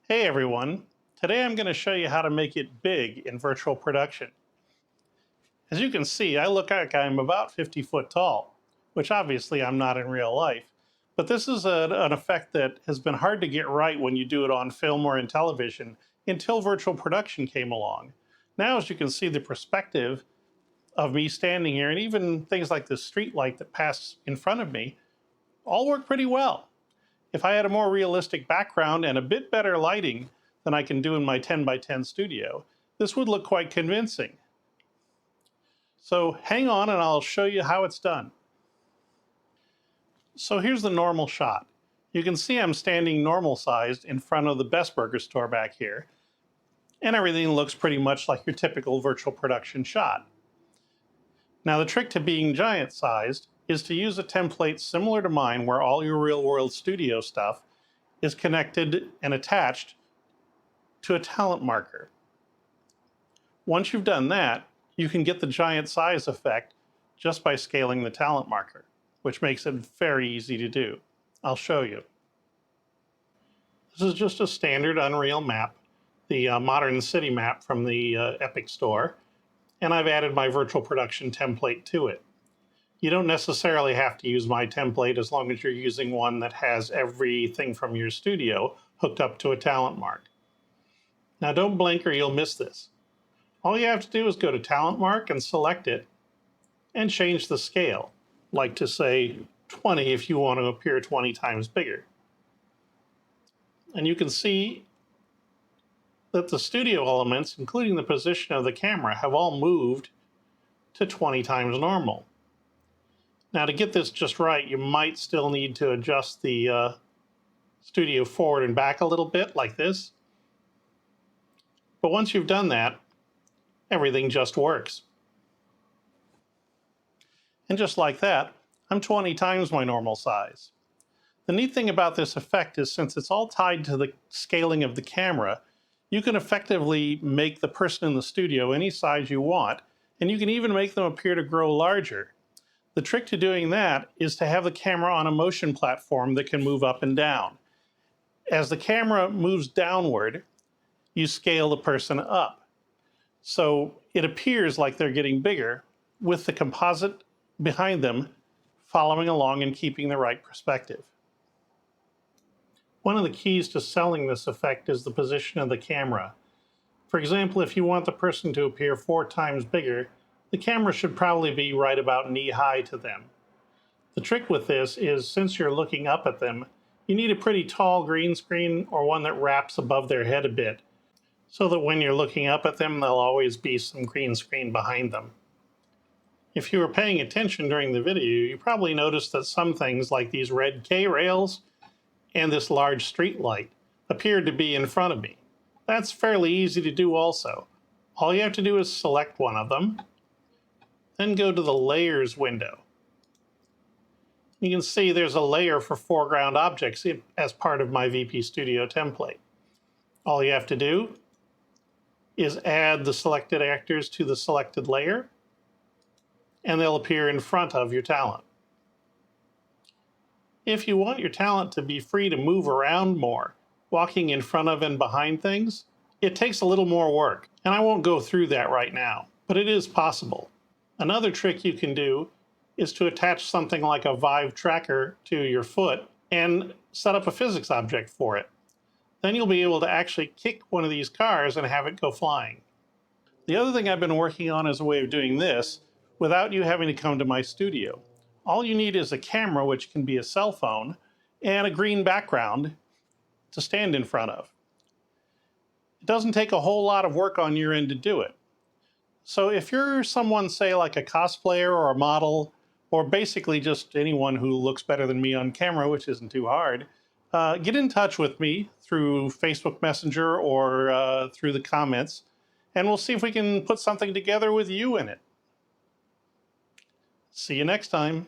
Hey everyone, today I'm going to show you how to make it big in virtual production. As you can see, I look like I'm about 50 foot tall, which obviously I'm not in real life. But this is an effect that has been hard to get right when you do it on film or in television until virtual production came along. Now, as you can see, the perspective of me standing here and even things like the street light that passed in front of me all work pretty well. If I had a more realistic background and a bit better lighting than I can do in my 10 by 10 studio, this would look quite convincing. So hang on and I'll show you how it's done. So here's the normal shot. You can see I'm standing normal sized in front of the Best Burger store back here, and everything looks pretty much like your typical virtual production shot. Now the trick to being giant sized is to use a template similar to mine where all your real world studio stuff is connected and attached to a talent marker. Once you've done that, you can get the giant size effect just by scaling the talent marker, which makes it very easy to do. I'll show you. This is just a standard Unreal map, the modern city map from the Epic store, and I've added my virtual production template to it. You don't necessarily have to use my template as long as you're using one that has everything from your studio hooked up to a talent mark. Now don't blink or you'll miss this. All you have to do is go to Talent Mark and select it and change the scale, like to say 20 if you want to appear 20 times bigger. And you can see that the studio elements, including the position of the camera, have all moved to 20 times normal. Now to get this just right, you might still need to adjust the studio forward and back a little bit like this. But once you've done that, everything just works. And just like that, I'm 20 times my normal size. The neat thing about this effect is since it's all tied to the scaling of the camera, you can effectively make the person in the studio any size you want, and you can even make them appear to grow larger. The trick to doing that is to have the camera on a motion platform that can move up and down. As the camera moves downward, you scale the person up. So it appears like they're getting bigger with the composite behind them following along and keeping the right perspective. One of the keys to selling this effect is the position of the camera. For example, if you want the person to appear 4 times bigger, the camera should probably be right about knee-high to them. The trick with this is since you're looking up at them, you need a pretty tall green screen or one that wraps above their head a bit, so that when you're looking up at them, there'll always be some green screen behind them. If you were paying attention during the video, you probably noticed that some things like these red K-rails and this large street light appeared to be in front of me. That's fairly easy to do also. All you have to do is select one of them, then go to the Layers window. You can see there's a layer for foreground objects as part of my VP Studio template. All you have to do is add the selected actors to the selected layer, and they'll appear in front of your talent. If you want your talent to be free to move around more, walking in front of and behind things, it takes a little more work, and I won't go through that right now, but it is possible. Another trick you can do is to attach something like a Vive tracker to your foot and set up a physics object for it. Then you'll be able to actually kick one of these cars and have it go flying. The other thing I've been working on is a way of doing this without you having to come to my studio. All you need is a camera, which can be a cell phone, and a green background to stand in front of. It doesn't take a whole lot of work on your end to do it. So if you're someone, say, like a cosplayer or a model, or basically just anyone who looks better than me on camera, which isn't too hard, get in touch with me through Facebook Messenger or through the comments, and we'll see if we can put something together with you in it. See you next time.